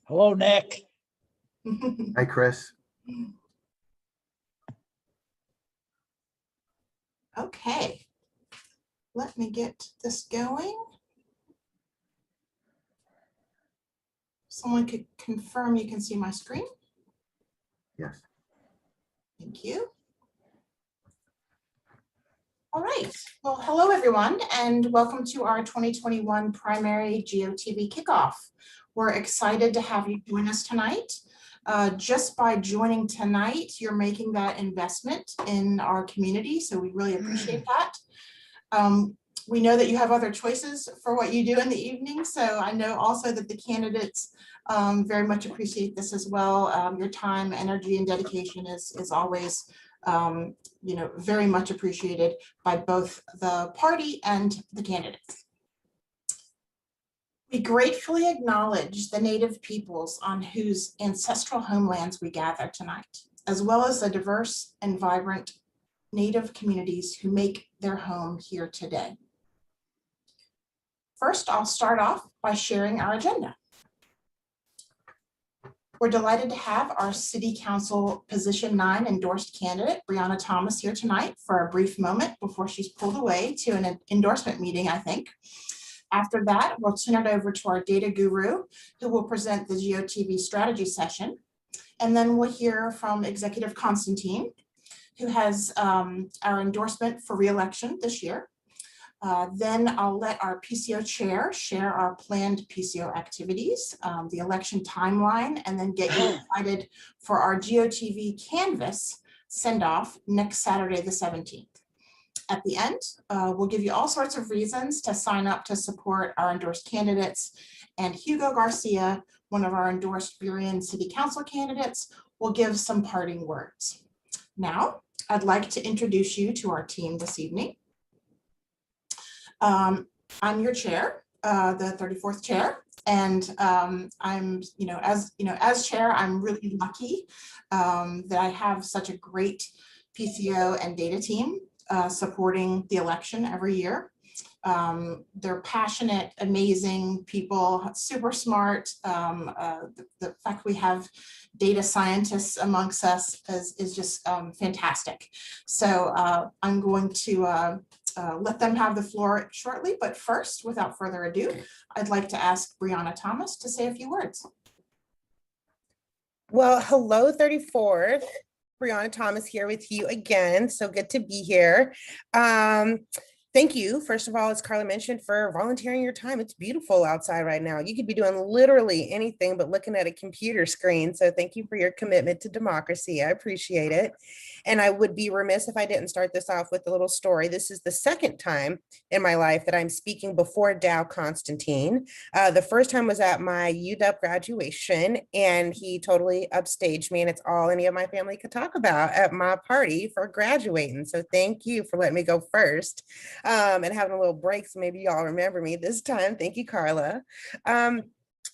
Hello, Nick. Hi, Chris. Okay, let me get this going. Someone could confirm you can see my screen. Yes. Thank you. All right, well, hello everyone, and welcome to our 2021 primary GOTV kickoff. We're excited to have you join us tonight. Just by joining tonight, you're making that investment in our community, so we really appreciate that. We know that you have other choices for what you do in the evening, so I know also that the candidates very much appreciate this as well. Your time, energy, and dedication is always very much appreciated by both the party and the candidates. We gratefully acknowledge the Native peoples on whose ancestral homelands we gather tonight, as well as the diverse and vibrant Native communities who make their home here today. First, I'll start off by sharing our agenda. We're delighted to have our City Council Position 9 endorsed candidate, Brianna Thomas, here tonight for a brief moment before she's pulled away to an endorsement meeting, I think. After that, we'll turn it over to our data guru, who will present the GOTV strategy session. And then we'll hear from Executive Constantine, who has our endorsement for re-election this year. Then I'll let our PCO chair share our planned PCO activities, the election timeline, and then get you excited for our GOTV Canvas send-off next Saturday, the 17th. At the end, we'll give you all sorts of reasons to sign up to support our endorsed candidates. And Hugo Garcia, one of our endorsed Burien City Council candidates, will give some parting words. Now, I'd like to introduce you to our team this evening. I'm your chair, the 34th chair, and as chair, I'm really lucky that I have such a great PCO and data team supporting the election every year. They're passionate, amazing people, super smart. The fact we have data scientists amongst us is just fantastic. So I'm going to let them have the floor shortly, but first, without further ado, I'd like to ask Brianna Thomas to say a few words. Well, hello, 34th. Brianna Thomas here with you again. So good to be here. Thank you, first of all, as Carla mentioned, for volunteering your time. It's beautiful outside right now. You could be doing literally anything but looking at a computer screen. So thank you for your commitment to democracy. I appreciate it. And I would be remiss if I didn't start this off with a little story. This is the second time in my life that I'm speaking before Dow Constantine. The first time was at my UW graduation, and he totally upstaged me, and it's all any of my family could talk about at my party for graduating. So thank you for letting me go first. And having a little break, so maybe y'all remember me this time. Thank you, Carla.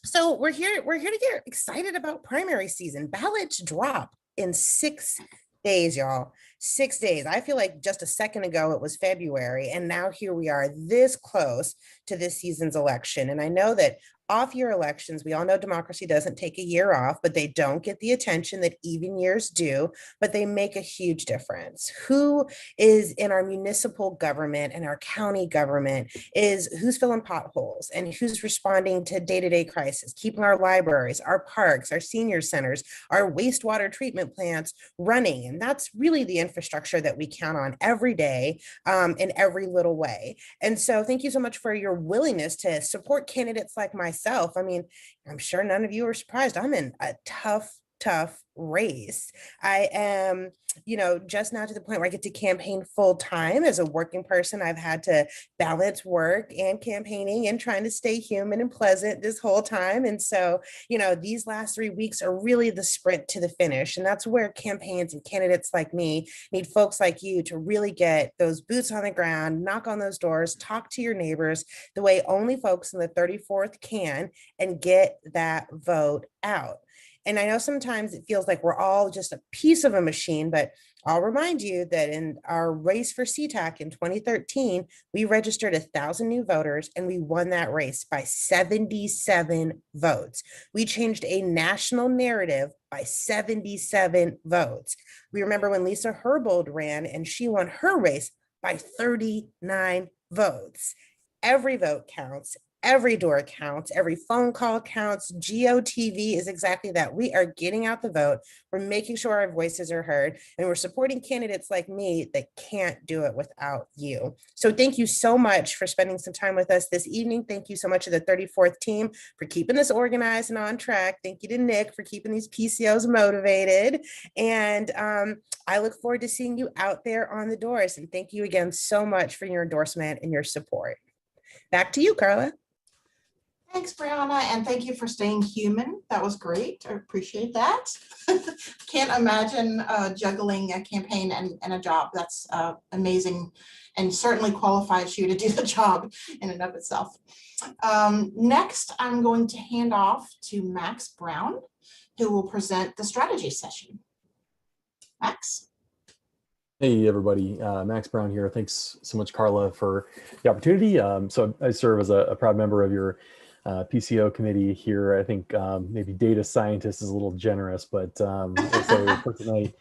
So we're here to get excited about primary season. Ballots drop in 6 days, y'all. 6 days. I feel like just a second ago it was February, and now here we are this close to this season's election. And I know that off-year elections, we all know democracy doesn't take a year off, but they don't get the attention that even years do, but they make a huge difference. Who is in our municipal government and our county government is who's filling potholes and who's responding to day-to-day crisis, keeping our libraries, our parks, our senior centers, our wastewater treatment plants running. And that's really the infrastructure that we count on every day in every little way. And so thank you so much for your willingness to support candidates like myself. I mean, I'm sure none of you are surprised. I'm in a tough race. I am, just now to the point where I get to campaign full time. As a working person, I've had to balance work and campaigning and trying to stay human and pleasant this whole time. And so, these last 3 weeks are really the sprint to the finish. And that's where campaigns and candidates like me need folks like you to really get those boots on the ground, knock on those doors, talk to your neighbors the way only folks in the 34th can, and get that vote out. And I know sometimes it feels like we're all just a piece of a machine, but I'll remind you that in our race for CTAC in 2013, we registered 1,000 new voters and we won that race by 77 votes. We changed a national narrative by 77 votes. We remember when Lisa Herbold ran and she won her race by 39 votes. Every vote counts. Every door counts, every phone call counts. GOTV is exactly that. We are getting out the vote. We're making sure our voices are heard, and we're supporting candidates like me that can't do it without you. So thank you so much for spending some time with us this evening. Thank you so much to the 34th team for keeping this organized and on track. Thank you to Nick for keeping these PCOs motivated. And I look forward to seeing you out there on the doors. And thank you again so much for your endorsement and your support. Back to you, Carla. Thanks, Brianna, and thank you for staying human. That was great. I appreciate that. Can't imagine juggling a campaign and a job. That's amazing and certainly qualifies you to do the job in and of itself. Next, I'm going to hand off to Max Brown, who will present the strategy session. Max. Hey everybody, Max Brown here. Thanks so much, Carla, for the opportunity. So I serve as a proud member of your PCO committee here. I think maybe data scientist is a little generous, but so for tonight,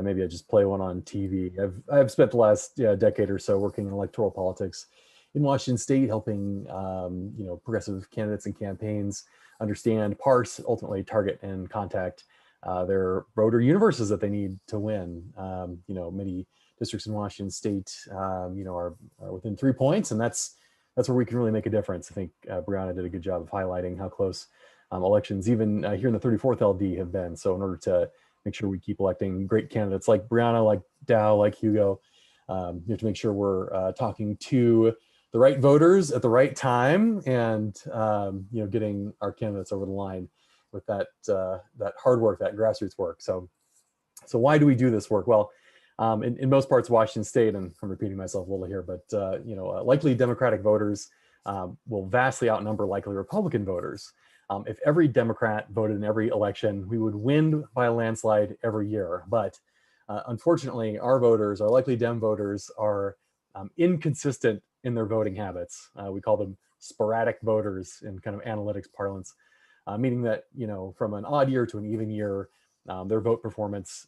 maybe I just play one on TV. I've spent the last decade or so working in electoral politics in Washington State, helping progressive candidates and campaigns understand, parse, ultimately target and contact their voter universes that they need to win. Many districts in Washington State, are within 3 points, and that's where we can really make a difference. I think Brianna did a good job of highlighting how close elections, even here in the 34th LD, have been. So in order to make sure we keep electing great candidates like Brianna, like Dow, like Hugo, you have to make sure we're talking to the right voters at the right time, and getting our candidates over the line with that hard work, that grassroots work. So why do we do this work? Well, in most parts of Washington State, and I'm repeating myself a little here, but likely Democratic voters will vastly outnumber likely Republican voters. If every Democrat voted in every election, we would win by a landslide every year. But unfortunately, our voters, our likely Dem voters, are inconsistent in their voting habits. We call them sporadic voters in kind of analytics parlance, meaning that from an odd year to an even year, their vote performance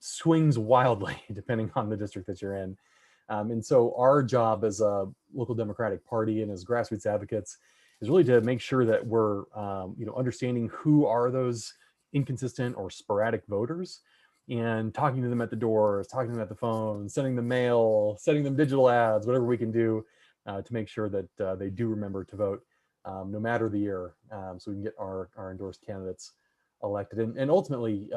swings wildly depending on the district that you're in. And so our job as a local Democratic Party and as grassroots advocates is really to make sure that we're understanding who are those inconsistent or sporadic voters, and talking to them at the doors, talking to them at the phone, sending them mail, sending them digital ads, whatever we can do to make sure that they do remember to vote no matter the year, so we can get our endorsed candidates elected. And ultimately,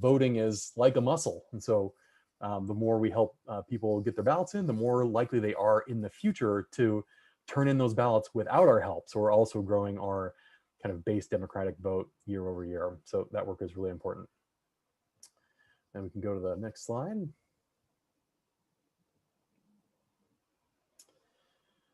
voting is like a muscle. And so the more we help people get their ballots in, the more likely they are in the future to turn in those ballots without our help. So we're also growing our kind of base Democratic vote year over year. So that work is really important. And we can go to the next slide.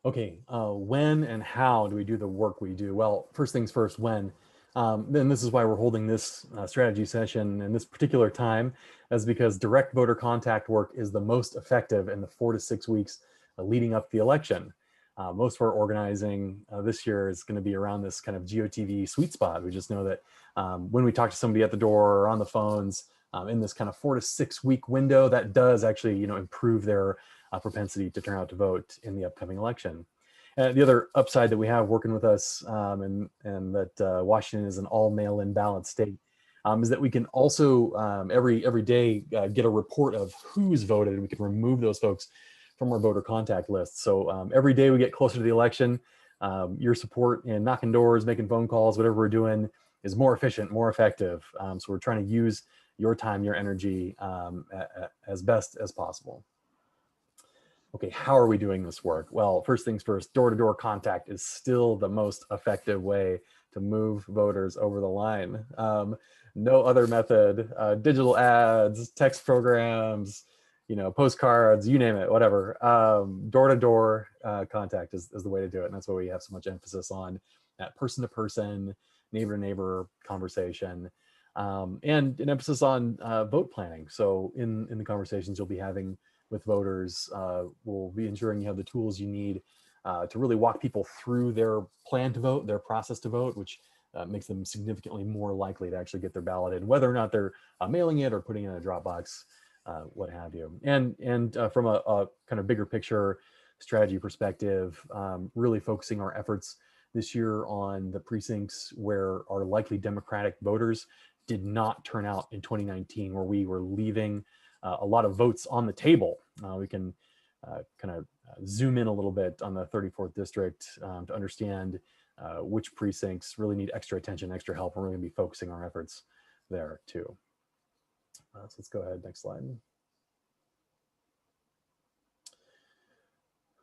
Okay, when and how do we do the work we do? Well, first things first, when. Then this is why we're holding this strategy session in this particular time, is because direct voter contact work is the most effective in the 4 to 6 weeks leading up to the election. Most of our organizing this year is going to be around this kind of GOTV sweet spot. We just know that when we talk to somebody at the door or on the phones in this kind of 4 to 6 week window, that does actually improve their propensity to turn out to vote in the upcoming election. The other upside that we have working with us, and that Washington is an all mail-in ballot state, is that we can also every day get a report of who's voted, and we can remove those folks from our voter contact list. So every day we get closer to the election, your support in knocking doors, making phone calls, whatever we're doing is more efficient, more effective. So we're trying to use your time, your energy as best as possible. Okay, how are we doing this work? Well, first things first, door-to-door contact is still the most effective way to move voters over the line. No other method, digital ads, text programs, postcards, you name it, whatever. Door-to-door contact is the way to do it. And that's why we have so much emphasis on that person-to-person, neighbor to neighbor conversation, and an emphasis on vote planning. So in the conversations you'll be having with voters, we'll be ensuring you have the tools you need to really walk people through their plan to vote, their process to vote, which makes them significantly more likely to actually get their ballot in, whether or not they're mailing it or putting it in a drop box, what have you. And from a kind of bigger picture strategy perspective, really focusing our efforts this year on the precincts where our likely Democratic voters did not turn out in 2019, where we were leaving a lot of votes on the table. We can kind of zoom in a little bit on the 34th district to understand which precincts really need extra attention, extra help. We're going to be focusing our efforts there too. So let's go ahead, next slide.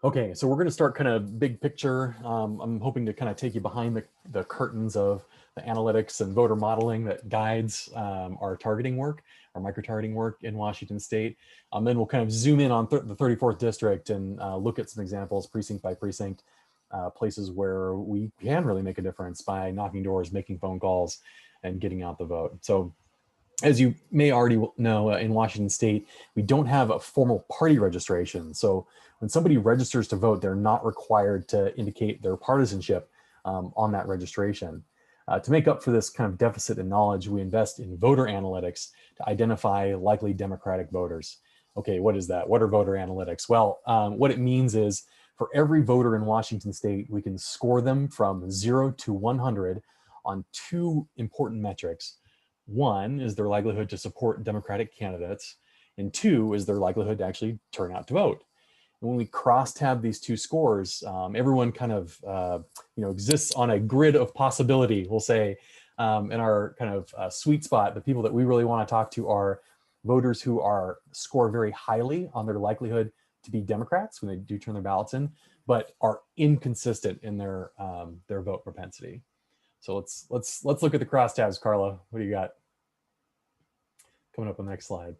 Okay, so we're going to start kind of big picture. I'm hoping to kind of take you behind the curtains of the analytics and voter modeling that guides our targeting work, our micro-targeting work in Washington State. Then we'll kind of zoom in on the 34th district and look at some examples, precinct by precinct, places where we can really make a difference by knocking doors, making phone calls, and getting out the vote. So as you may already know, in Washington State, we don't have a formal party registration. So when somebody registers to vote, they're not required to indicate their partisanship on that registration. To make up for this kind of deficit in knowledge, we invest in voter analytics to identify likely Democratic voters. Okay, what is that? What are voter analytics? Well, what it means is for every voter in Washington State, we can score them from 0 to 100 on two important metrics. One is their likelihood to support Democratic candidates, and two is their likelihood to actually turn out to vote. And when we cross-tab these two scores, everyone kind of exists on a grid of possibility. We'll say in our kind of sweet spot, the people that we really want to talk to are voters who score very highly on their likelihood to be Democrats when they do turn their ballots in, but are inconsistent in their vote propensity. So let's look at the crosstabs, Carla. What do you got? Coming up on the next slide.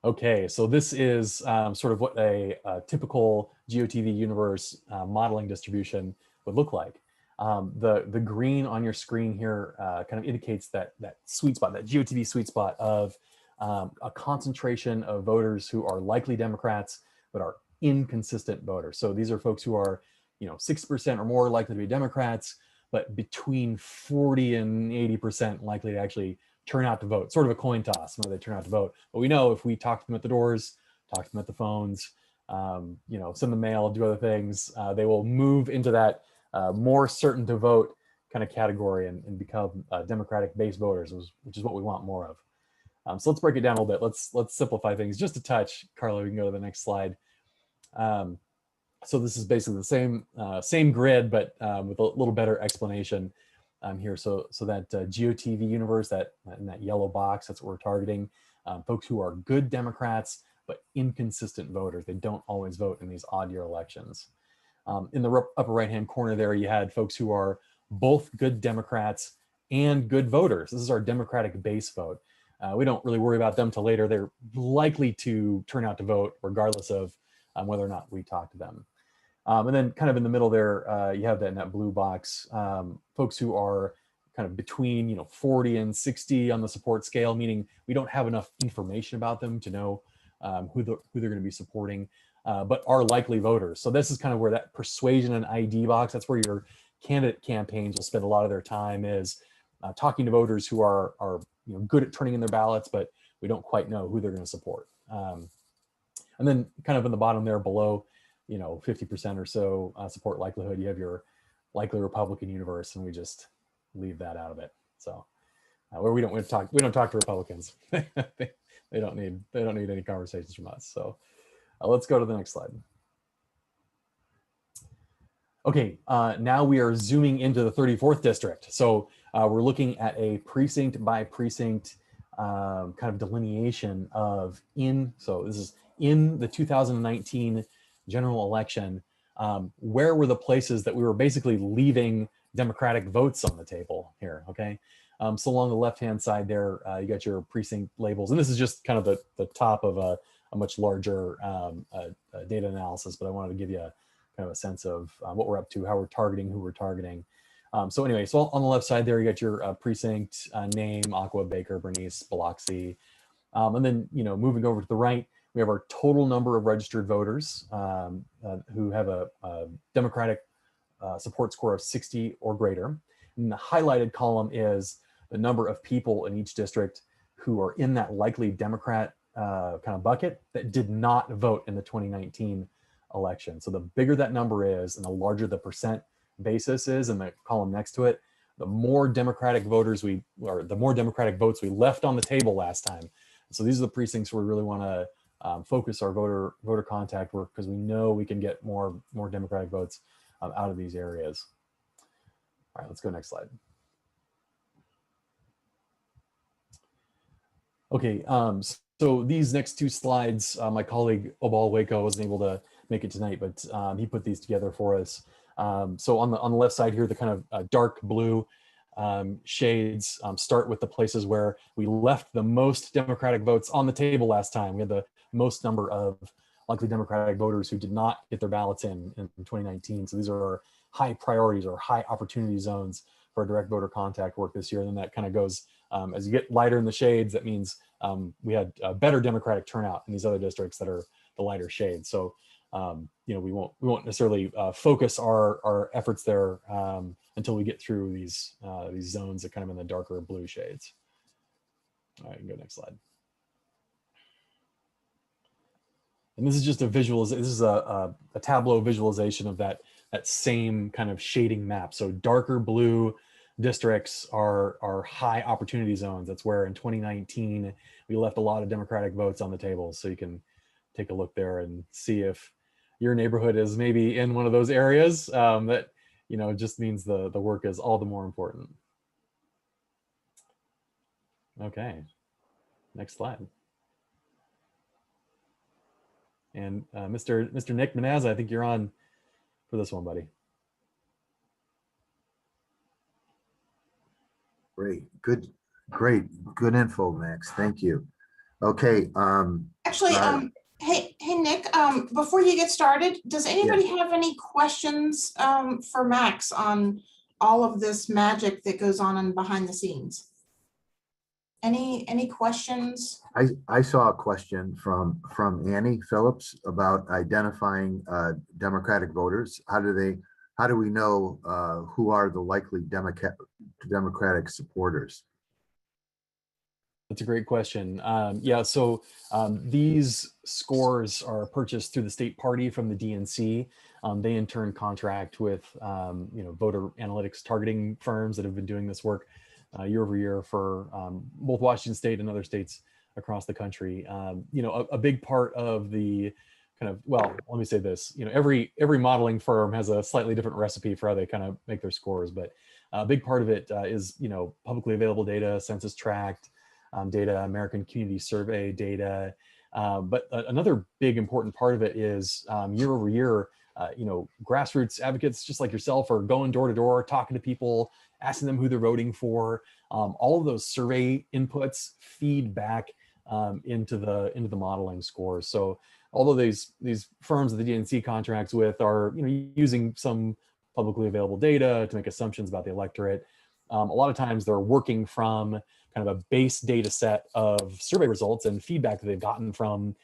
Okay, so this is sort of what a typical GOTV universe modeling distribution would look like. The green on your screen here kind of indicates that sweet spot, that GOTV sweet spot of a concentration of voters who are likely Democrats but are inconsistent voters. So these are folks who are 60% or more likely to be Democrats, but between 40 and 80% likely to actually turn out to vote, sort of a coin toss whether they turn out to vote. But we know if we talk to them at the doors, talk to them at the phones, send them mail, do other things, they will move into that more certain to vote kind of category and become Democratic base voters, which is what we want more of. So let's break it down a little bit. Let's simplify things just a touch. Carla, we can go to the next slide. So this is basically the same grid, but with a little better explanation here. So that GOTV universe, in that yellow box, that's what we're targeting. Folks who are good Democrats, but inconsistent voters. They don't always vote in these odd year elections. In the upper right-hand corner there, you had folks who are both good Democrats and good voters. This is our Democratic base vote. We don't really worry about them till later. They're likely to turn out to vote regardless of whether or not we talk to them. And then kind of in the middle there, you have that in that blue box, folks who are kind of between 40 and 60 on the support scale, meaning we don't have enough information about them to know who they're going to be supporting, but are likely voters. So this is kind of where that persuasion and ID box, that's where your candidate campaigns will spend a lot of their time, is talking to voters who are good at turning in their ballots, but we don't quite know who they're going to support. And then kind of in the bottom there below, 50% or so support likelihood, you have your likely Republican universe, and we just leave that out of it. So where we don't talk to Republicans. they don't need any conversations from us. So let's go to the next slide. Okay, now we are zooming into the 34th district. So we're looking at a precinct by precinct kind of delineation of so this is in the 2019 general election, where were the places that we were basically leaving Democratic votes on the table here, okay? So along the left-hand side there, you got your precinct labels, and this is just kind of the top of a much larger data analysis, but I wanted to give you kind of a sense of what we're up to, how we're targeting, who we're targeting. So anyway, so on the left side there, you got your precinct name, Aqua, Baker, Bernice, Biloxi. And then, moving over to the right, we have our total number of registered voters who have a Democratic support score of 60 or greater. And the highlighted column is the number of people in each district who are in that likely Democrat kind of bucket that did not vote in the 2019 election. So the bigger that number is and the larger the percent basis is in the column next to it, the more Democratic votes we left on the table last time. So these are the precincts where we really want to focus our voter contact work, because we know we can get more Democratic votes out of these areas. All right, let's go next slide. Okay, so these next two slides, my colleague Obal Waco wasn't able to make it tonight, but he put these together for us. So on the left side here, the kind of dark blue shades start with the places where we left the most Democratic votes on the table last time. We had the most number of likely Democratic voters who did not get their ballots in 2019. So these are our high priorities or high opportunity zones for direct voter contact work this year. And then that kind of goes, as you get lighter in the shades, that means we had a better Democratic turnout in these other districts that are the lighter shades. So we won't necessarily focus our efforts there until we get through these zones that kind of in the darker blue shades. All right, go next slide. And this is just a visualization. This is a Tableau visualization of that same kind of shading map. So darker blue districts are high opportunity zones. That's where in 2019 we left a lot of Democratic votes on the table. So you can take a look there and see if your neighborhood is maybe in one of those areas. That just means the work is all the more important. Okay, next slide. And Mr. Nick Manazza, I think you're on for this one, buddy. Great, good info, Max. Thank you. Okay. Actually, hey Nick, before you get started, does anybody have any questions for Max on all of this magic that goes on behind the scenes? Any questions? I saw a question from Annie Phillips about identifying Democratic voters. How do we know who are the likely Democratic supporters? That's a great question. Yeah, so these scores are purchased through the state party from the DNC. They in turn contract with voter analytics targeting firms that have been doing this work year over year for both Washington State and other states across the country. A big part of the kind of, well, let me say this, every modeling firm has a slightly different recipe for how they kind of make their scores, but a big part of it is publicly available data, census tract data, American Community Survey data. But another big important part of it is year over year, grassroots advocates just like yourself are going door to door, talking to people, asking them who they're voting for. All of those survey inputs feed back into the modeling scores. So although these firms that the DNC contracts with are using some publicly available data to make assumptions about the electorate, a lot of times they're working from kind of a base data set of survey results and feedback that they've gotten from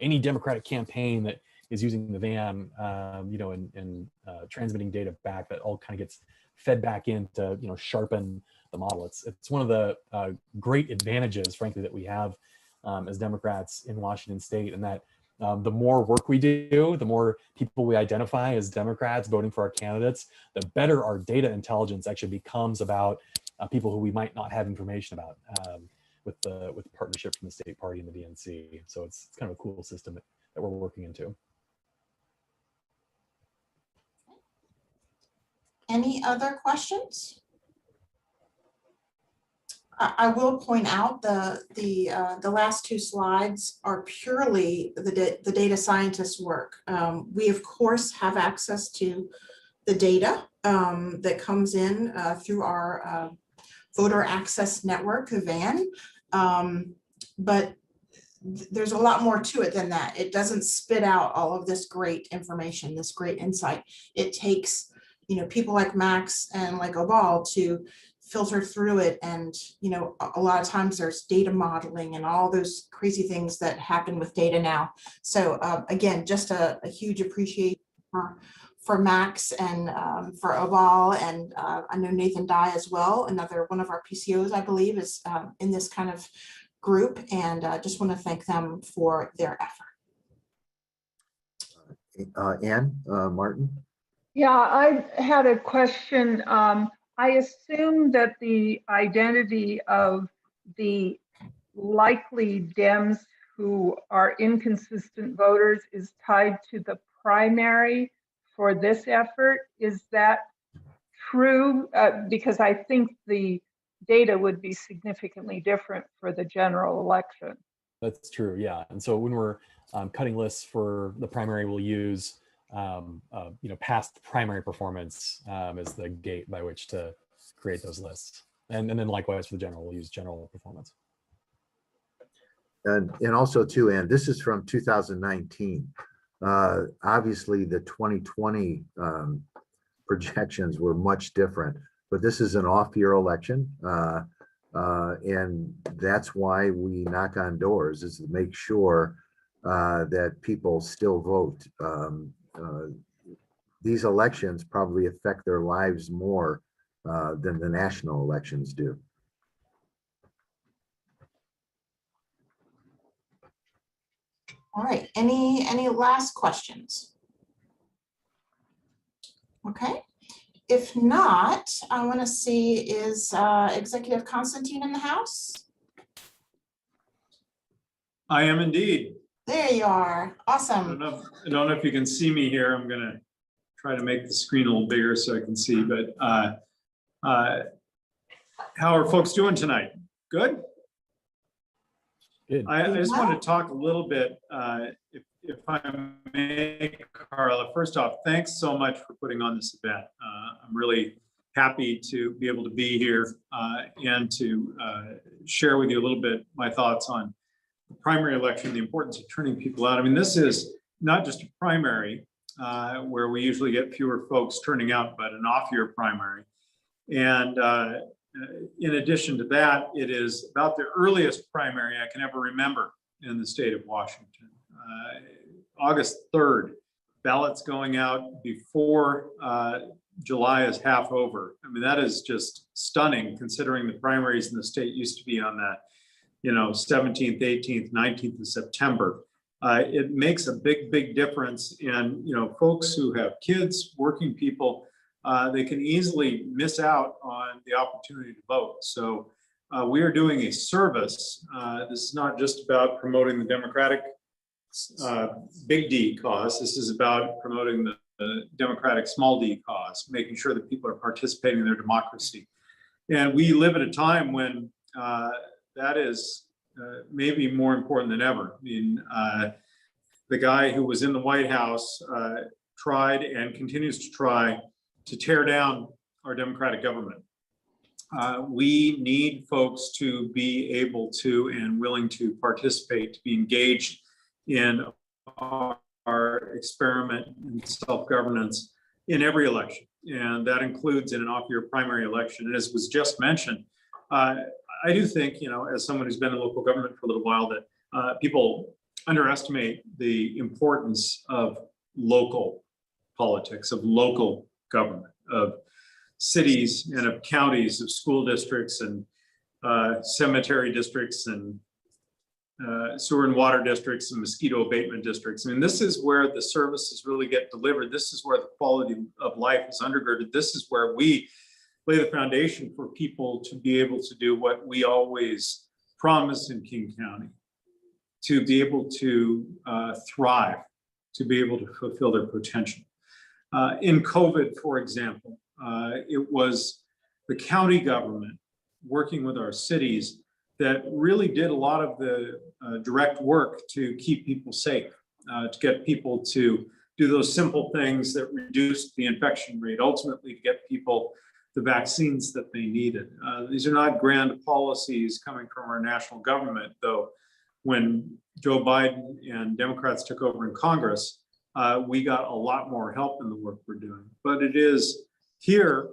any Democratic campaign that is using the van, and transmitting data back. That all kind of gets fed back in to sharpen the model. It's one of the great advantages, frankly, that we have as Democrats in Washington State, and that the more work we do, the more people we identify as Democrats voting for our candidates, the better our data intelligence actually becomes about people who we might not have information about with partnership from the state party and the DNC. So it's kind of a cool system that we're working into. Any other questions? I will point out the last two slides are purely the data scientists' work. We of course have access to the data that comes in through our voter access network, VAN, but there's a lot more to it than that. It doesn't spit out all of this great information, this great insight. It takes people like Max and like Obal to filter through it. And, a lot of times there's data modeling and all those crazy things that happen with data now. So again, just a huge appreciation for Max and for Obal, and I know Nathan Dye as well, another one of our PCOs, I believe, is in this kind of group, and just want to thank them for their effort. Ann Martin? Yeah, I had a question. I assume that the identity of the likely Dems who are inconsistent voters is tied to the primary for this effort. Is that true? Because I think the data would be significantly different for the general election. That's true, yeah. And so when we're cutting lists for the primary, we'll use past primary performance as the gate by which to create those lists. And then likewise for the general, we'll use general performance. And also too, Ann, this is from 2019. Obviously the 2020 projections were much different, but this is an off-year election. And that's why we knock on doors, is to make sure that people still vote. These elections probably affect their lives more than the national elections do. All right, any last questions? Okay, if not, I want to see, is Executive Constantine in the house? I am indeed. There you are. Awesome. I don't know if you can see me here. I'm going to try to make the screen a little bigger so I can see, but how are folks doing tonight? Good? Good. I just want to talk a little bit, if I may, Carla. First off, thanks so much for putting on this event. I'm really happy to be able to be here and to share with you a little bit my thoughts on the primary election, the importance of turning people out. I mean, this is not just a primary where we usually get fewer folks turning out, but an off-year primary. And in addition to that, it is about the earliest primary I can ever remember in the state of Washington. August 3rd, ballots going out before July is half over. I mean, that is just stunning considering the primaries in the state used to be on that, 17th, 18th, 19th of September. It makes a big difference in, folks who have kids, working people, they can easily miss out on the opportunity to vote. So we are doing a service. This is not just about promoting the Democratic big D cause. This is about promoting the Democratic small d cause, making sure that people are participating in their democracy. And we live at a time when that is maybe more important than ever. I mean, the guy who was in the White House tried and continues to try to tear down our democratic government. We need folks to be able to and willing to participate, to be engaged in our experiment in self-governance in every election. And that includes in an off-year primary election. And as was just mentioned, I do think, as someone who's been in local government for a little while, that people underestimate the importance of local politics, of local government, of cities and of counties, of school districts and cemetery districts and sewer and water districts and mosquito abatement districts. I mean, this is where the services really get delivered. This is where the quality of life is undergirded. This is where we lay the foundation for people to be able to do what we always promise in King County, to be able to thrive, to be able to fulfill their potential. In COVID, for example, it was the county government working with our cities that really did a lot of the direct work to keep people safe, to get people to do those simple things that reduced the infection rate, ultimately to get people the vaccines that they needed. These are not grand policies coming from our national government, though. When Joe Biden and Democrats took over in Congress, we got a lot more help in the work we're doing. But it is here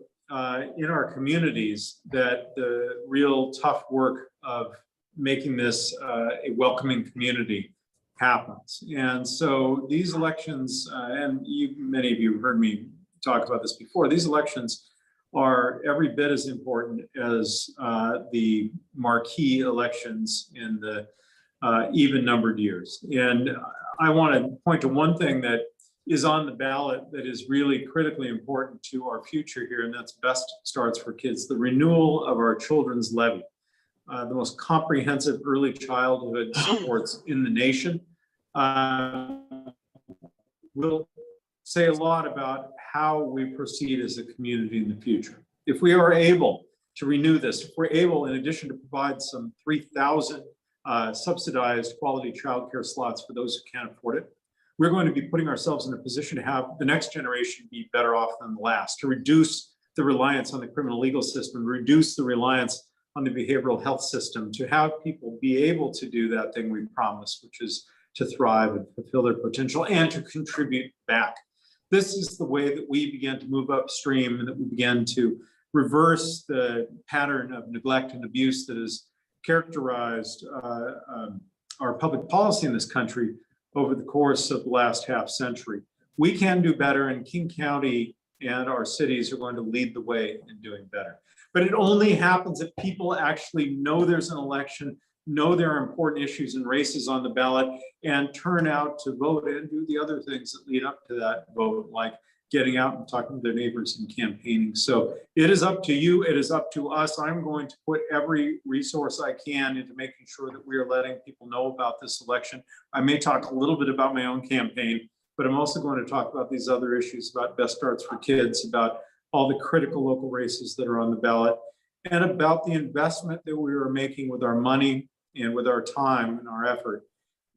in our communities that the real tough work of making this a welcoming community happens. And so these elections, and many of you have heard me talk about this before, these elections are every bit as important as the marquee elections in the even numbered years. And I want to point to one thing that is on the ballot that is really critically important to our future here, and that's Best Starts for Kids, the renewal of our children's levy, the most comprehensive early childhood supports in the nation. Will say a lot about how we proceed as a community in the future. If we are able to renew this, if we're able, in addition to provide some 3,000 subsidized quality childcare slots for those who can't afford it, we're going to be putting ourselves in a position to have the next generation be better off than the last, to reduce the reliance on the criminal legal system, reduce the reliance on the behavioral health system, to have people be able to do that thing we promised, which is to thrive and fulfill their potential and to contribute back. This is the way that we began to move upstream and that we began to reverse the pattern of neglect and abuse that has characterized our public policy in this country over the course of the last half century. We can do better, and King County and our cities are going to lead the way in doing better. But it only happens if people actually know there's an election, know there are important issues and races on the ballot, and turn out to vote and do the other things that lead up to that vote, like getting out and talking to their neighbors and campaigning. So it is up to you. It is up to us. I'm going to put every resource I can into making sure that we are letting people know about this election. I may talk a little bit about my own campaign, but I'm also going to talk about these other issues, about Best Starts for Kids, about all the critical local races that are on the ballot, and about the investment that we are making with our money and with our time and our effort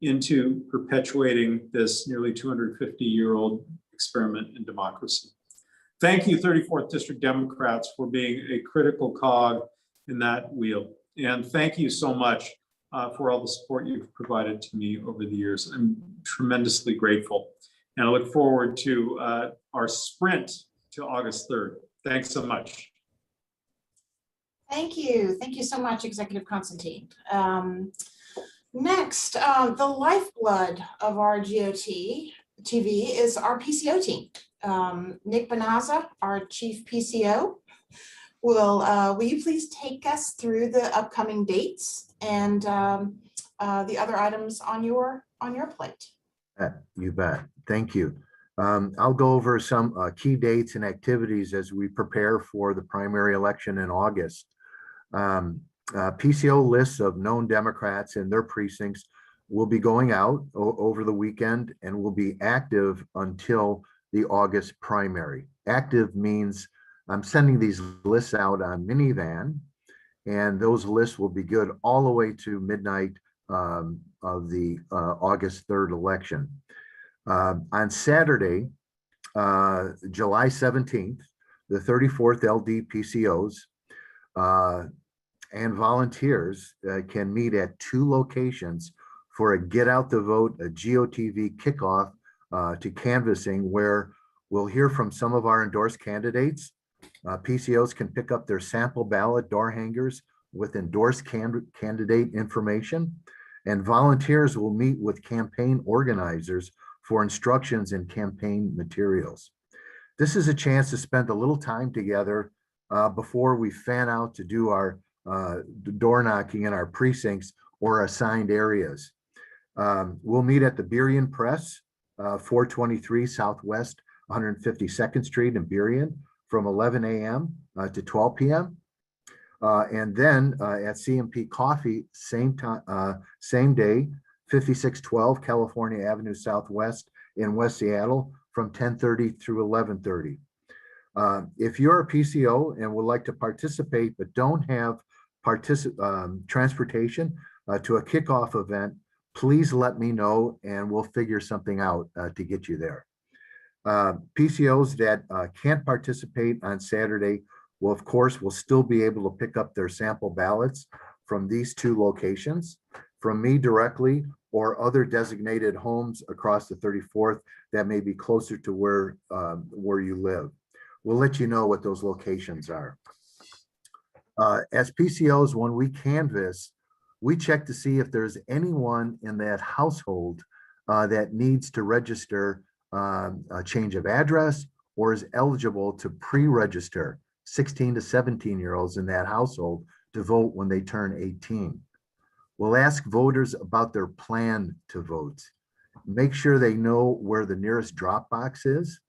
into perpetuating this nearly 250-year-old experiment in democracy. Thank you, 34th District Democrats, for being a critical cog in that wheel. And thank you so much for all the support you've provided to me over the years. I'm tremendously grateful. And I look forward to our sprint to August 3rd. Thanks so much. Thank you. Thank you so much, Executive Constantine. Next, the lifeblood of our GOTV is our PCO team. Nick Bonazza, our Chief PCO, will you please take us through the upcoming dates and the other items on your plate? You bet. Thank you. I'll go over some key dates and activities as we prepare for the primary election in August. PCO lists of known Democrats and their precincts will be going out over the weekend and will be active until the August primary. Active means I'm sending these lists out on minivan, and those lists will be good all the way to midnight of the August 3rd election. On Saturday, July 17th, the 34th LD PCOs and volunteers can meet at 2 locations for a Get Out the Vote, a GOTV kickoff to canvassing, where we'll hear from some of our endorsed candidates. PCOs can pick up their sample ballot door hangers with endorsed candidate information, and volunteers will meet with campaign organizers for instructions and campaign materials. This is a chance to spend a little time together before we fan out to do our door knocking in our precincts or assigned areas. We'll meet at the Burien Press, 423 Southwest 152nd Street in Burien from 11 a.m. To 12 p.m. And then at CMP Coffee, same time, same day, 5612 California Avenue Southwest in West Seattle from 10:30 through 11:30. If you're a PCO and would like to participate but don't have transportation to a kickoff event, please let me know and we'll figure something out to get you there. PCOs that can't participate on Saturday will, of course, will still be able to pick up their sample ballots from these 2 locations, from me directly or other designated homes across the 34th that may be closer to where you live. we'll let you know what those locations are. As PCOs, when we canvass, we check to see if there's anyone in that household that needs to register a change of address or is eligible to pre-register 16 to 17-year-olds in that household to vote when they turn 18. We'll ask voters about their plan to vote. Make sure they know where the nearest drop box is.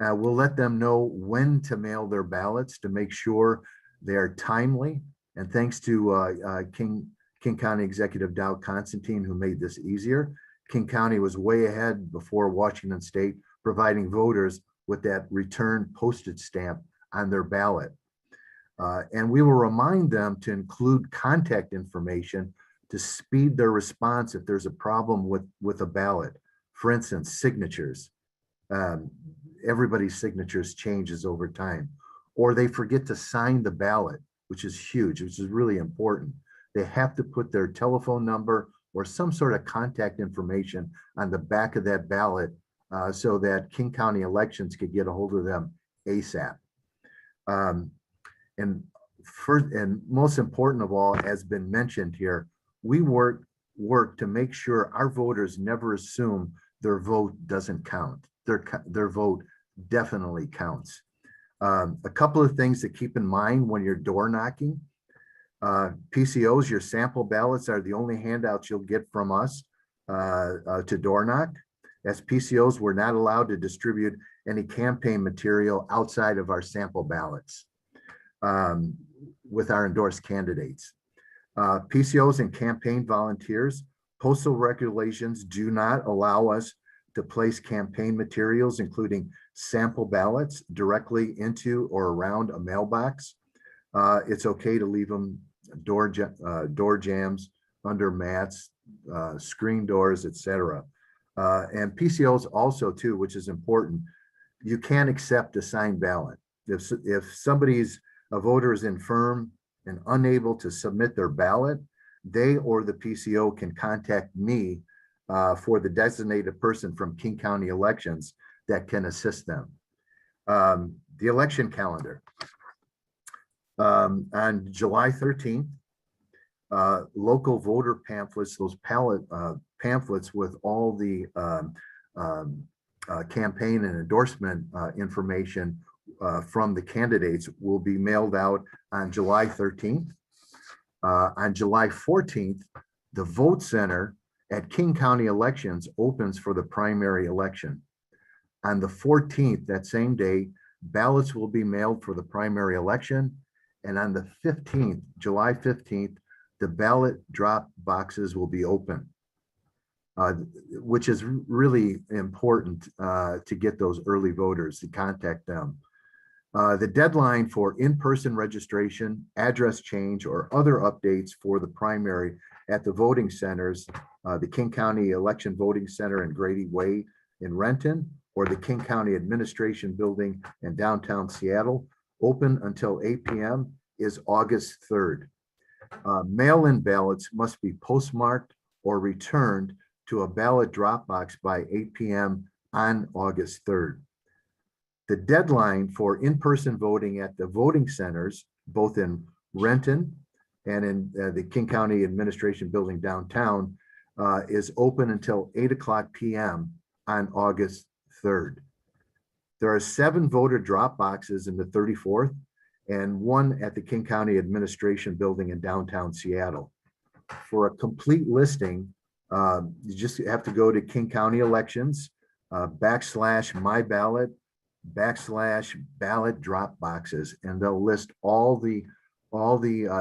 We'll let them know when to mail their ballots to make sure they are timely. And thanks to King County Executive Dow Constantine, who made this easier. King County was way ahead before Washington State, providing voters with that return postage stamp on their ballot. And we will remind them to include contact information to speed their response if there's a problem with a ballot. For instance, signatures. Everybody's signatures changes over time, or they forget to sign the ballot, which is huge, which is really important. They have to put their telephone number or some sort of contact information on the back of that ballot so that King County Elections could get a hold of them ASAP. And first, and most important of all, has been mentioned here, we work to make sure our voters never assume their vote doesn't count. Their vote definitely counts. A couple of things to keep in mind when you're door knocking. PCOs, your sample ballots are the only handouts you'll get from us to door knock. As PCOs, we're not allowed to distribute any campaign material outside of our sample ballots with our endorsed candidates. PCOs and campaign volunteers, postal regulations do not allow us to place campaign materials, including sample ballots, directly into or around a mailbox. It's okay to leave them door jams, under mats, screen doors, etc. And PCOs also too, which is important, you can't accept a signed ballot. If a voter is infirm and unable to submit their ballot, they or the PCO can contact me for the designated person from King County Elections that can assist them. The election calendar. On July 13th, local voter pamphlets, those pamphlets with all the campaign and endorsement information from the candidates will be mailed out on July 13th. On July 14th, the vote center at King County Elections opens for the primary election. On the 14th, that same day, ballots will be mailed for the primary election. And on the 15th, July 15th, the ballot drop boxes will be open, which is really important to get those early voters to contact them. The deadline for in-person registration, address change, or other updates for the primary at the voting centers, the King County Election Voting Center in Grady Way in Renton, or the King County Administration Building in downtown Seattle, open until 8 p.m. is August 3rd. Mail-in ballots must be postmarked or returned to a ballot drop box by 8 p.m. on August 3rd. The deadline for in-person voting at the voting centers, both in Renton and in the King County Administration Building downtown, is open until 8:00 p.m. on August 3rd. There are 7 voter drop boxes in the 34th and 1 at the King County Administration Building in downtown Seattle. For a complete listing, you just have to go to King County Elections, /myballot, /ballot drop boxes, and they'll list all the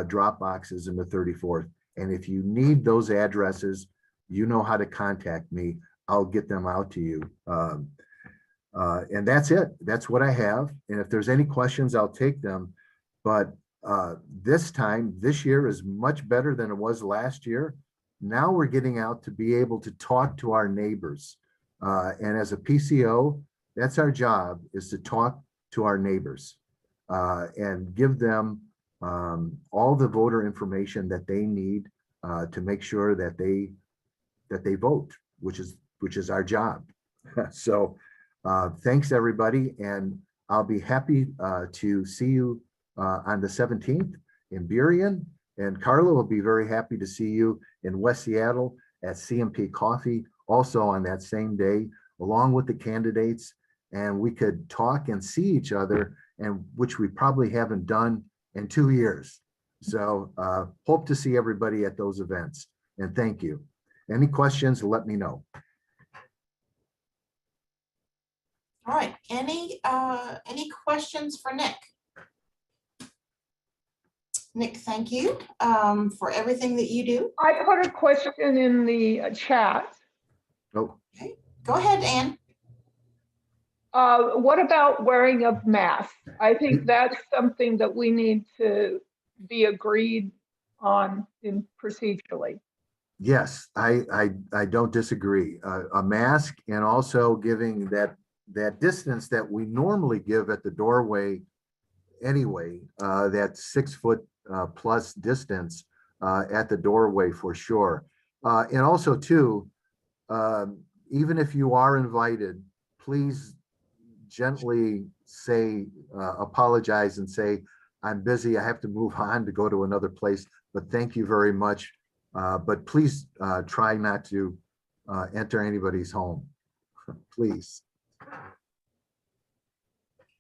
drop boxes in the 34th. And if you need those addresses, you know how to contact me. I'll get them out to you. And that's it. That's what I have. And if there's any questions, I'll take them. But this year is much better than it was last year. Now we're getting out to be able to talk to our neighbors. And as a PCO, that's our job, is to talk to our neighbors and give them all the voter information that they need to make sure that they vote, which is our job. So thanks everybody, and I'll be happy to see you on the 17th in Burien. And Carla will be very happy to see you in West Seattle at CMP Coffee, also on that same day, along with the candidates. And we could talk and see each other, and which we probably haven't done in 2 years. So hope to see everybody at those events. And thank you. Any questions, let me know. All right, any questions for Nick? Nick, thank you for everything that you do. I put a question in the chat. Oh, Go ahead, Ann. What about wearing of masks? I think that's something that we need to be agreed on in procedurally. yes, I don't disagree. A mask, and also giving that distance that we normally give at the doorway anyway, that 6 foot plus distance at the doorway for sure. And also too, even if you are invited, please gently say, apologize and say, I'm busy, I have to move on to go to another place, but thank you very much. But please try not to enter anybody's home, please.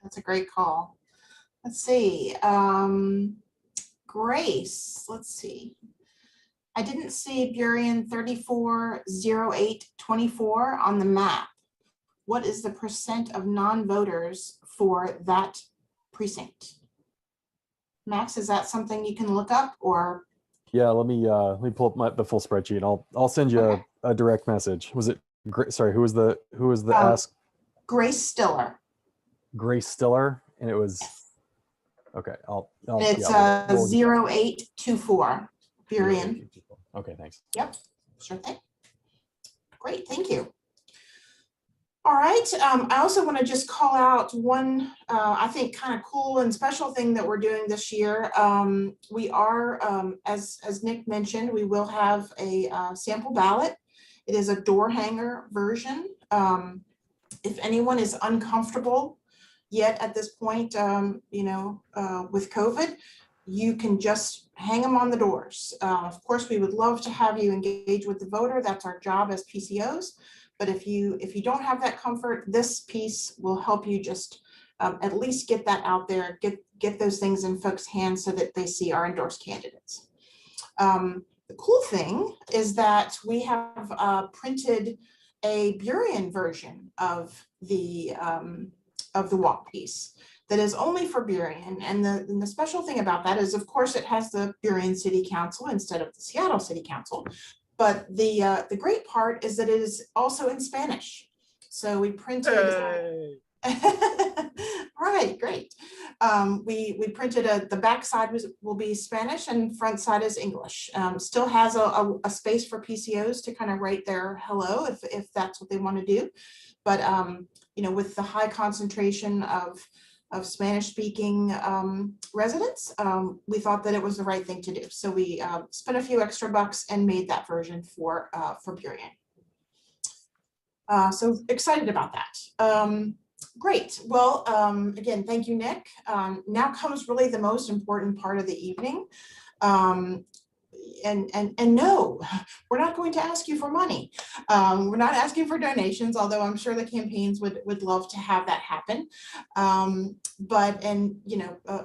That's a great call. Let's see. Grace, let's see. I didn't see Burien 340824 on the map. What is the percent of non-voters for that precinct? Max, is that something you can look up, or? Yeah, let me pull up the full spreadsheet. I'll send you Okay. a direct message. Was it sorry, who was the ask? Grace Stiller. Grace Stiller, and it was okay. It's yeah, we'll 0824 Burien. Okay, thanks. Yep, sure thing. Great, thank you. All right, I also want to just call out one, I think, kind of cool and special thing that we're doing this year. We are, as Nick mentioned, we will have a sample ballot. It is a door hanger version. If anyone is uncomfortable yet at this point, with COVID, you can just hang them on the doors. Of course, we would love to have you engage with the voter. That's our job as PCOs. But if you don't have that comfort, this piece will help you just at least get that out there, get those things in folks' hands so that they see our endorsed candidates. The cool thing is that we have printed a Burien version of the walk piece that is only for Burien. And the special thing about that is, of course, it has the Burien City Council instead of the Seattle City Council. But the great part is that it is also in Spanish. So we printed. Hey. Right, great. We printed the back side will be Spanish and front side is English. Still has a space for PCOs to kind of write their hello if that's what they want to do. But with the high concentration of Spanish speaking residents, we thought that it was the right thing to do. So we spent a few extra bucks and made that version for Burien. So excited about that. Great. Well, again, thank you, Nick. Now comes really the most important part of the evening. And no, we're not going to ask you for money. We're not asking for donations, although I'm sure the campaigns would love to have that happen.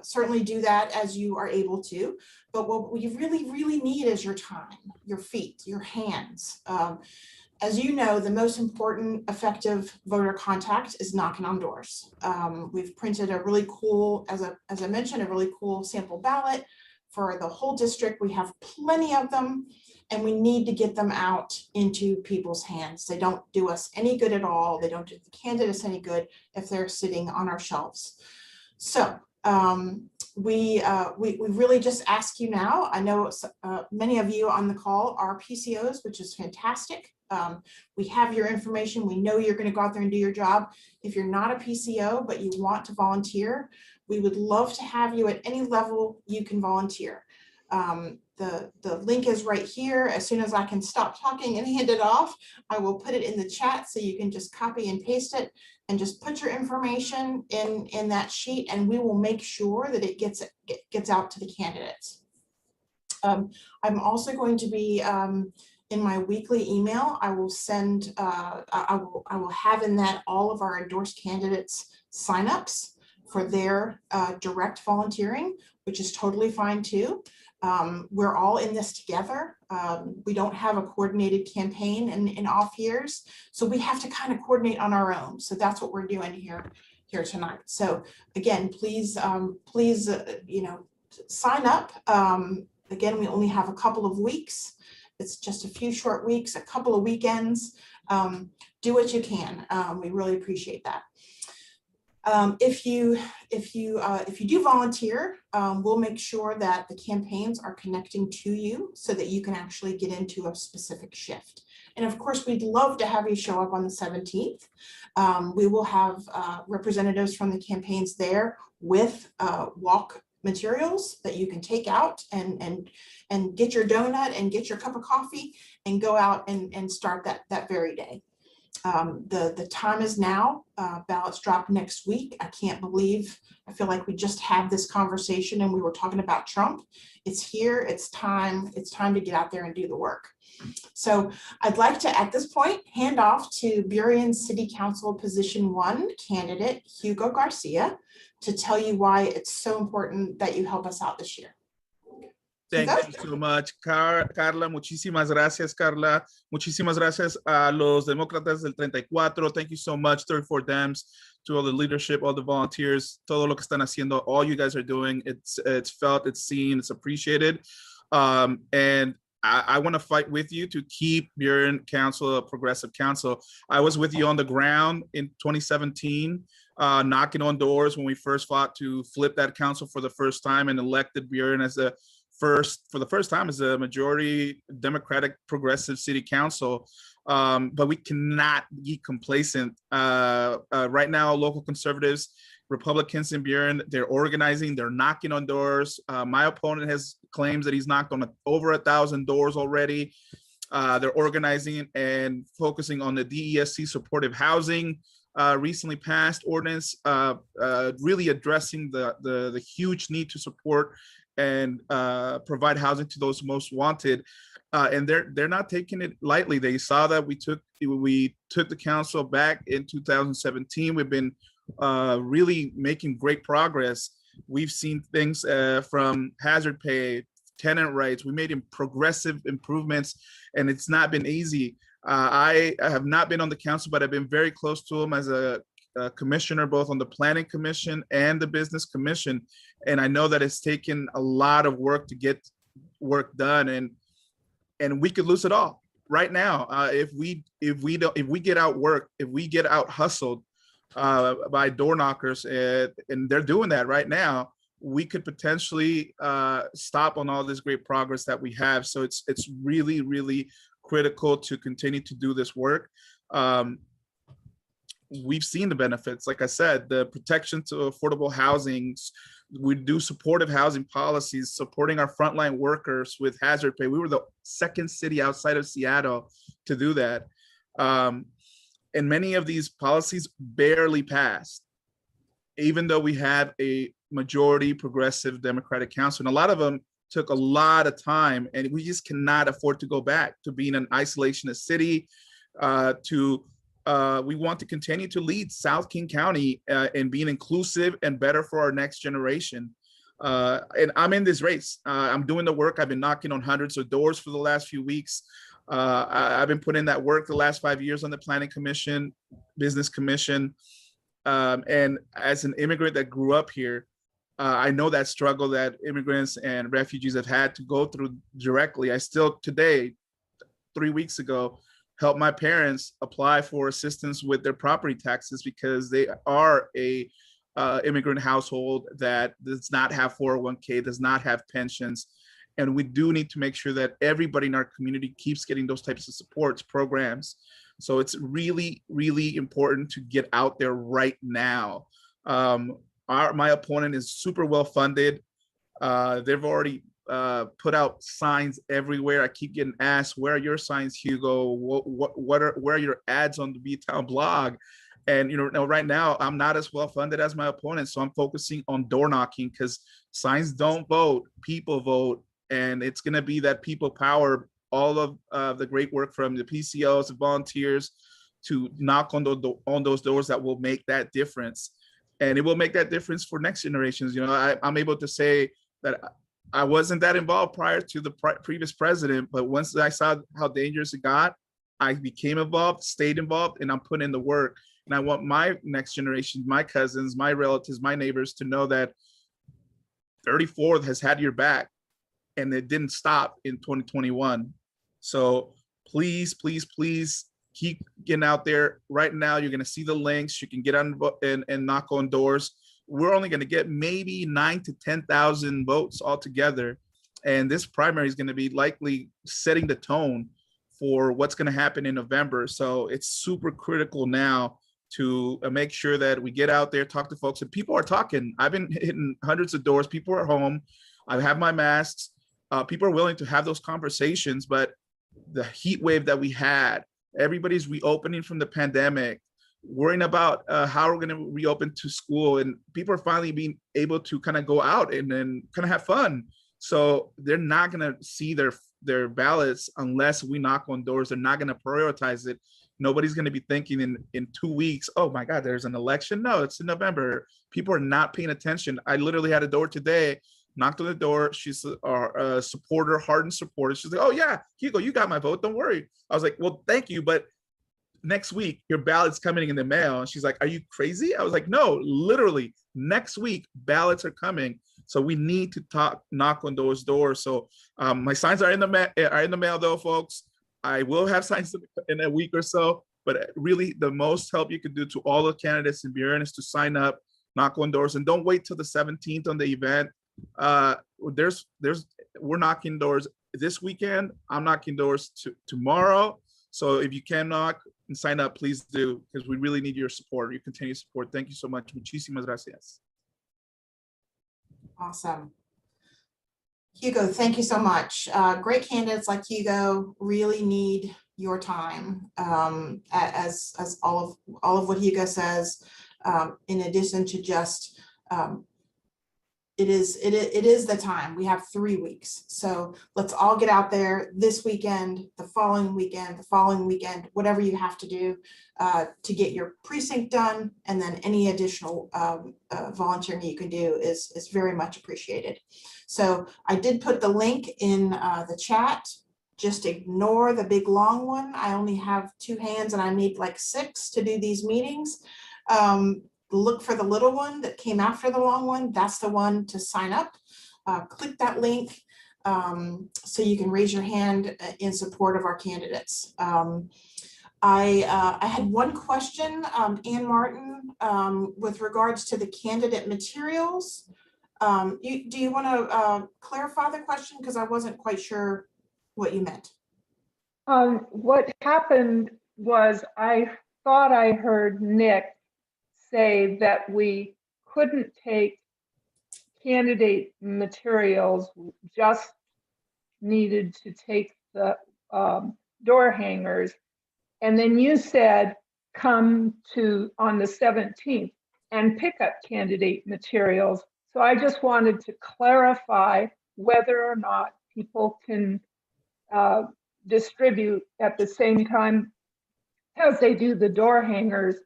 Certainly do that as you are able to. But what we really, really need is your time, your feet, your hands. As you know, the most important effective voter contact is knocking on doors. We've printed a really cool, as I mentioned, a really cool sample ballot for the whole district. We have plenty of them, and we need to get them out into people's hands. They don't do us any good at all. They don't do the candidates any good if they're sitting on our shelves. So we really just ask you now. I know many of you on the call are PCOs, which is fantastic. We have your information. We know you're going to go out there and do your job. If you're not a PCO, but you want to volunteer, we would love to have you at any level you can volunteer. The link is right here. As soon as I can stop talking and hand it off, I will put it in the chat so you can just copy and paste it and just put your information in that sheet, and we will make sure that it gets out to the candidates. I'm also going to be in my weekly email. I will send. I will have in that all of our endorsed candidates signups for their direct volunteering, which is totally fine too. We're all in this together. We don't have a coordinated campaign in off years, so we have to kind of coordinate on our own. So that's what we're doing here tonight. So again, please, sign up. Again, we only have a couple of weeks. It's just a few short weeks, a couple of weekends. Do what you can. We really appreciate that. If you do volunteer, we'll make sure that the campaigns are connecting to you so that you can actually get into a specific shift. And of course, we'd love to have you show up on the 17th. We will have representatives from the campaigns there with walk materials that you can take out and get your donut and get your cup of coffee and go out and start that very day. The time is now. Ballots drop next week. I can't believe, I feel like we just had this conversation and we were talking about Trump. It's here, it's time to get out there and do the work. So I'd like to, at this point, hand off to Burien City Council Position 1 candidate, Hugo Garcia, to tell you why it's so important that you help us out this year. Thank you so much, Carla. Muchísimas gracias, Carla. Muchísimas gracias a los demócratas del 34. Thank you so much, 34 Dems, to all the leadership, all the volunteers, todo lo que están haciendo, all you guys are doing. It's felt, it's seen, it's appreciated. And I want to fight with you to keep Burien Council a progressive council. I was with you on the ground in 2017, knocking on doors when we first fought to flip that council for the first time and elected Burien as for the first time as a majority Democratic progressive city council. But we cannot be complacent. Right now, local conservatives, Republicans in Burien, they're organizing, they're knocking on doors. My opponent has claims that he's knocked on over 1,000 doors already. They're organizing and focusing on the DESC supportive housing recently passed ordinance, really addressing the huge need to support and provide housing to those most wanted. And they're not taking it lightly. They saw that we took the council back in 2017. We've been really making great progress. We've seen things from hazard pay, tenant rights. We made progressive improvements, and it's not been easy. I have not been on the council, but I've been very close to them as a commissioner, both on the planning commission and the business commission. And I know that it's taken a lot of work to get work done, and we could lose it all right now if we get out worked, if we get out hustled by door knockers, and they're doing that right now. We could potentially stop on all this great progress that we have. So it's really, really critical to continue to do this work. We've seen the benefits. Like I said, the protection to affordable housing. We do supportive housing policies, supporting our frontline workers with hazard pay. We were the second city outside of Seattle to do that. And many of these policies barely passed, even though we have a majority progressive Democratic council. And a lot of them took a lot of time, and we just cannot afford to go back to being an isolationist city. We want to continue to lead South King County in being inclusive and better for our next generation. And I'm in this race. I'm doing the work. I've been knocking on hundreds of doors for the last few weeks. I've been putting that work the last 5 years on the planning commission, business commission. And as an immigrant that grew up here, I know that struggle that immigrants and refugees have had to go through directly. I still today, 3 weeks ago, helped my parents apply for assistance with their property taxes because they are a immigrant household that does not have 401k, does not have pensions. And we do need to make sure that everybody in our community keeps getting those types of supports programs. So it's really, really important to get out there right now. My opponent is super well funded. They've already put out signs everywhere. I keep getting asked, where are your signs, Hugo? Where are your ads on the B-Town blog? And right now I'm not as well funded as my opponent, so I'm focusing on door knocking, because signs don't vote, people vote, and it's going to be that people power, all of the great work from the PCOs, the volunteers, to knock on those doors that will make that difference. And it will make that difference for next generations. I'm able to say that I wasn't that involved prior to the previous president, but once I saw how dangerous it got, I became involved, stayed involved, and I'm putting in the work. And I want my next generation, my cousins, my relatives, my neighbors to know that 34th has had your back, and it didn't stop in 2021. So please, please, please keep getting out there. Right now, you're going to see the links. You can get on and knock on doors. We're only going to get maybe 9,000 to 10,000 votes altogether. And this primary is going to be likely setting the tone for what's going to happen in November. So it's super critical now to make sure that we get out there, talk to folks, and people are talking. I've been hitting hundreds of doors. People are home. I have my masks. People are willing to have those conversations, but the heat wave that we had, everybody's reopening from the pandemic, worrying about how we're going to reopen to school, and people are finally being able to kind of go out and then kind of have fun. So they're not going to see their ballots unless we knock on doors. They're not going to prioritize it. Nobody's going to be thinking in 2 weeks, oh my God, there's an election. No, it's in November. People are not paying attention. I literally had a door today, knocked on the door. She's a supporter, hardened supporter. She's like, oh yeah, Hugo, you got my vote. Don't worry. I was like, well, thank you. But next week, your ballot's coming in the mail. And she's like, are you crazy? I was like, no, literally next week, ballots are coming. So we need to knock on those doors. So my signs are in the mail though, folks. I will have signs in a week or so, but really the most help you can do to all the candidates in Buren is to sign up, knock on doors, and don't wait till the 17th on the event. We're knocking doors this weekend. I'm knocking doors tomorrow. So if you can knock and sign up, please do, because we really need your support, your continued support. Thank you so much. Muchísimas gracias. Awesome. Hugo, thank you so much. Great candidates like Hugo really need your time. As all of what Hugo says, in addition to just it is the time. We have 3 weeks. So let's all get out there this weekend, the following weekend, whatever you have to do to get your precinct done. And then any additional volunteering you can do is very much appreciated. So I did put the link in the chat. Just ignore the big long one. I only have 2 hands and I need like 6 to do these meetings. Look for the little one that came after the long one. That's the one to sign up. Click that link so you can raise your hand in support of our candidates. I had one question, Ann Martin, with regards to the candidate materials. Do you want to clarify the question? Because I wasn't quite sure what you meant. What happened was I thought I heard Nick say that we couldn't take candidate materials, just needed to take the door hangers. And then you said, come to on the 17th and pick up candidate materials. So I just wanted to clarify whether or not people can distribute at the same time as they do the door hangers,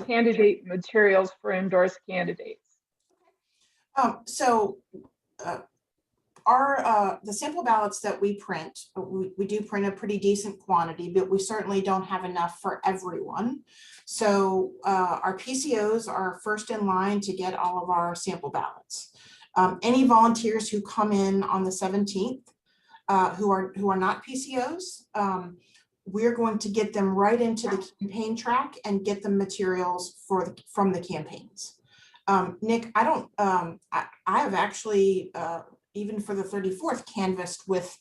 candidate materials for endorsed candidates. The sample ballots that we print, we do print a pretty decent quantity, but we certainly don't have enough for everyone. So our PCOs are first in line to get all of our sample ballots. Any volunteers who come in on the 17th who are not PCOs, we're going to get them right into the campaign track and get the materials from the campaigns. Nick, I have actually, even for the 34th, canvassed with,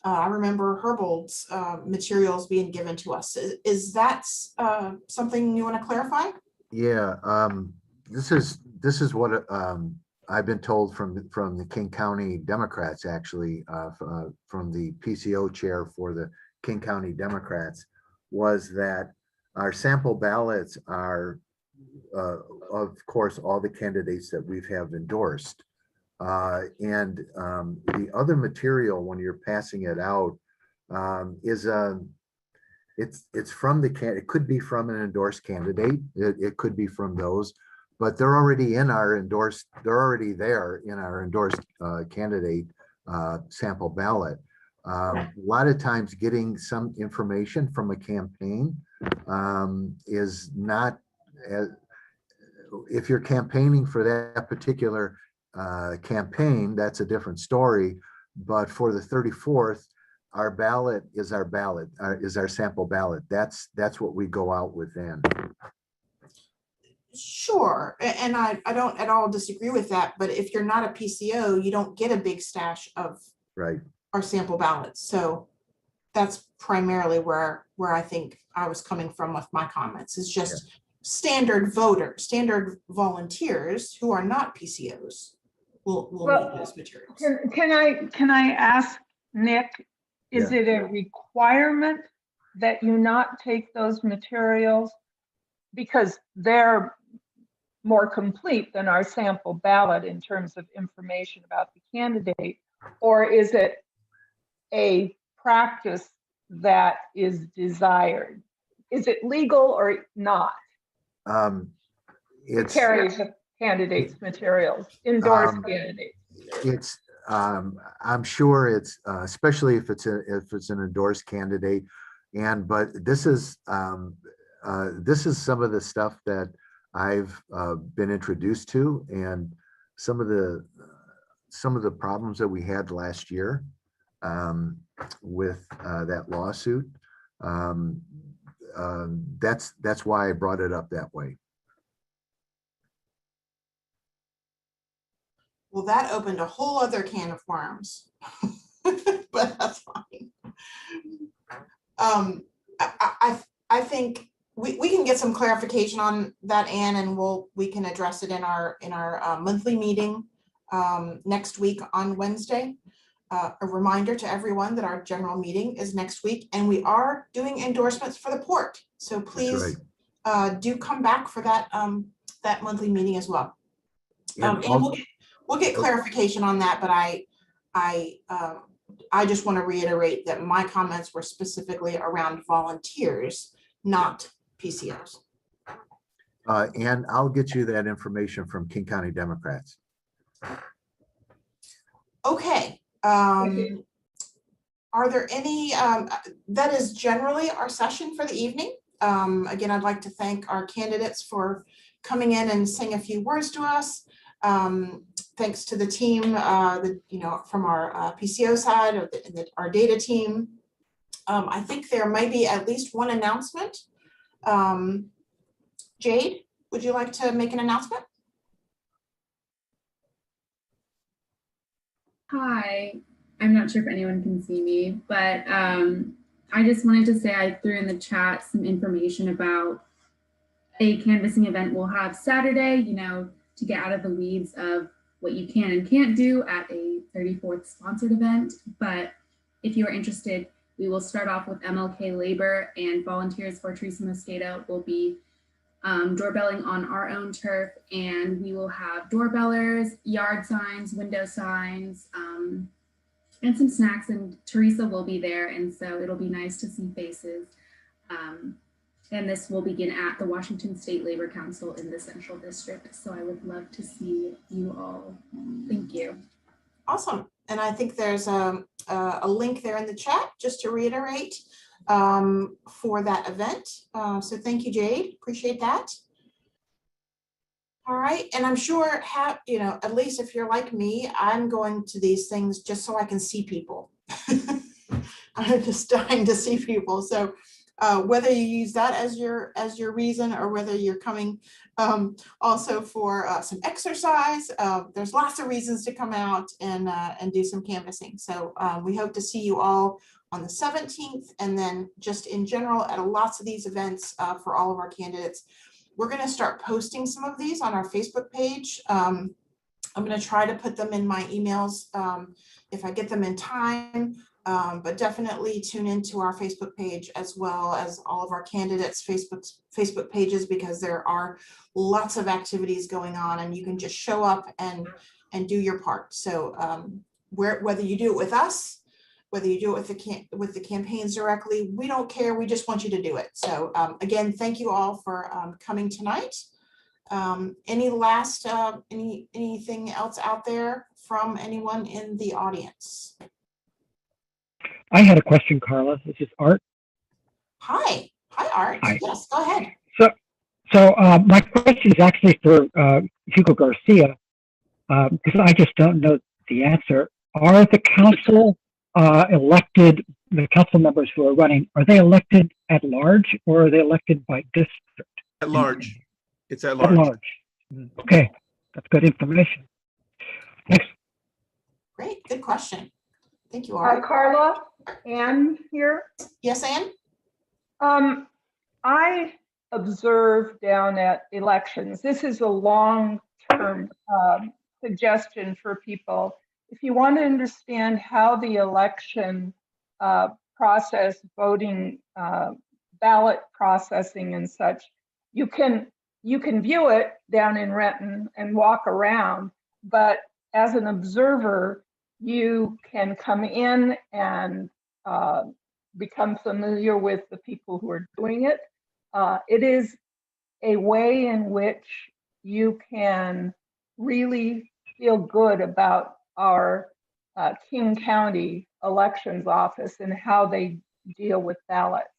I remember Herbold's materials being given to us. Is that something you want to clarify? Yeah, this is what I've been told from the King County Democrats, actually, from the PCO chair for the King County Democrats, was that our sample ballots are of course, all the candidates that we have endorsed. The other material, when you're passing it out, is it's from it could be from an endorsed candidate. It could be from those, but they're already in our endorsed, they're already there in our endorsed candidate sample ballot. A lot of times getting some information from a campaign is not as, if you're campaigning for that particular campaign, that's a different story. But for the 34th, our ballot is our ballot, is our sample ballot. That's what we go out with then. Sure, and I don't at all disagree with that, but if you're not a PCO, you don't get a big stash of Right. our sample ballots. So that's primarily where I think I was coming from with my comments, is just standard voters, standard volunteers who are not PCOs will need those materials. Can I ask Nick, is it a requirement that you not take those materials because they're more complete than our sample ballot in terms of information about the candidate? Or is it a practice that is desired? Is it legal or not? It's Carry the candidates' materials, endorsed candidates. It's I'm sure it's especially if it's an endorsed candidate, but this is some of the stuff that I've been introduced to, and some of the problems that we had last year with that lawsuit. That's why I brought it up that way. Well, that opened a whole other can of worms, but that's fine. I think we can get some clarification on that, Anne, and we can address it in our monthly meeting next week on Wednesday. A reminder to everyone that our general meeting is next week, and we are doing endorsements for the port. So please do come back for that that monthly meeting as well. And we'll get clarification on that, but I just want to reiterate that my comments were specifically around volunteers, not PCOs. And I'll get you that information from King County Democrats. Okay. Are there any, that is generally our session for the evening. Again, I'd like to thank our candidates for coming in and saying a few words to us. Thanks to the team, from our PCO side of our data team. I think there might be at least one announcement. Jade, would you like to make an announcement? Hi, I'm not sure if anyone can see me, but I just wanted to say I threw in the chat some information about a canvassing event we'll have Saturday, to get out of the weeds of what you can and can't do at a 34th sponsored event. But if you are interested, we will start off with MLK Labor, and Volunteers for Teresa Mosqueda will be doorbelling on our own turf, and we will have doorbellers, yard signs, window signs, and some snacks, and Teresa will be there, and so it'll be nice to see faces. And this will begin at the Washington State Labor Council in the Central District. So I would love to see you all. Thank you. Awesome. And I think there's a link there in the chat, just to reiterate, for that event. So thank you, Jade. Appreciate that. All right. And I'm sure, at least if you're like me, I'm going to these things just so I can see people. I'm just dying to see people. So whether you use that as your reason, or whether you're coming also for some exercise, there's lots of reasons to come out and do some canvassing. So we hope to see you all on the 17th, and then just in general at lots of these events for all of our candidates. We're going to start posting some of these on our Facebook page. I'm going to try to put them in my emails if I get them in time. But definitely tune into our Facebook page as well as all of our candidates' Facebook pages, because there are lots of activities going on and you can just show up and do your part. So whether you do it with us, whether you do it with the campaigns directly, we don't care. We just want you to do it. So again, thank you all for coming tonight. Any last, anything else out there from anyone in the audience? I had a question, Carla. This is Art. Hi, Art. Hi. Yes, go ahead. So my question is actually for Hugo Garcia, because I just don't know the answer. Are the council elected, the council members who are running, are they elected at large or are they elected by district? At large. It's at At large. large. Okay, that's good information. Thanks. Great, good question. Thank you, Art. Carla, Ann here. Yes, Ann? I observe down at elections. This is a long-term suggestion for people. If you want to understand how the election process, voting, ballot processing and such, you can view it down in Renton and walk around, but as an observer, you can come in and become familiar with the people who are doing it. It is a way in which you can really feel good about our King County Elections Office and how they deal with ballots.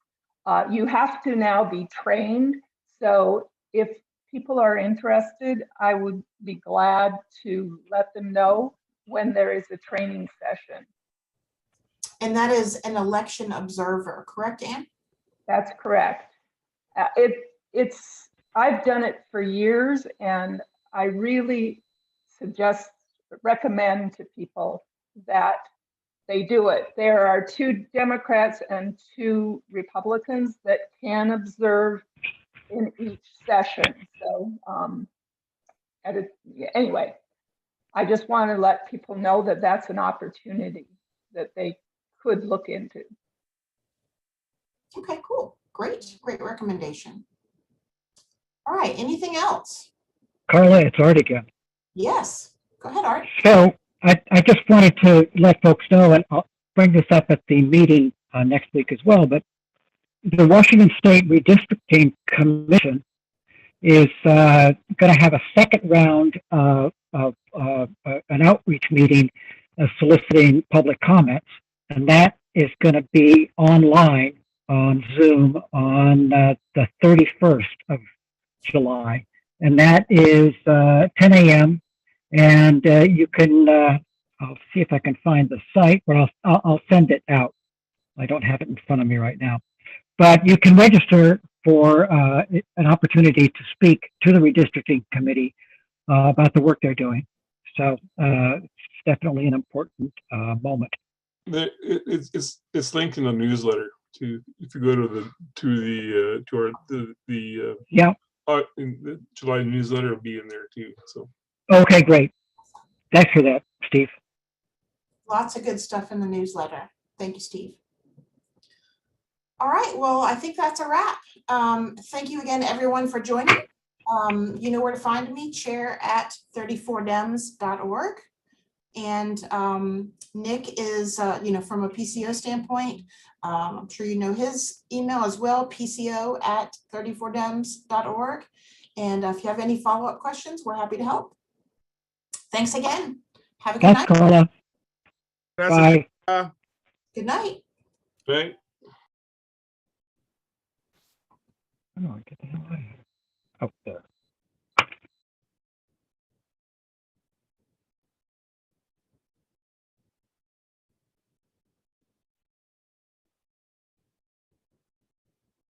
You have to now be trained. So if people are interested, I would be glad to let them know when there is a training session. And that is an election observer, correct, Ann? That's correct. I've done it for years, and I really recommend to people that they do it. There are 2 Democrats and 2 Republicans that can observe in each session. So anyway, I just want to let people know that that's an opportunity that they could look into. Okay, cool. Great recommendation. All right, anything else? Carla, it's Art again. Yes, go ahead, Art. So I just wanted to let folks know, and I'll bring this up at the meeting next week as well, but the Washington State Redistricting Commission is going to have a second round of an outreach meeting soliciting public comments, and that is going to be online on Zoom on the 31st of July, and that is 10 a.m. And you can, I'll see if I can find the site, but I'll send it out. I don't have it in front of me right now. But you can register for an opportunity to speak to the redistricting committee about the work they're doing. So it's definitely an important moment. It's linked in the newsletter to, if you go to the Yeah. In the July newsletter, will be in there too. So okay, great. Thanks for that, Steve. Lots of good stuff in the newsletter. Thank you, Steve. All right, well, I think that's a wrap. Thank you again, everyone, for joining. You know where to find me, chair@34dems.org. And Nick is, from a PCO standpoint, I'm sure you know his email as well, pco@34dems.org. And if you have any follow-up questions, we're happy to help. Thanks again. Have a good night. Thanks, Carla. Bye. Good night. right. How do I get the hell out of here? Oh, there.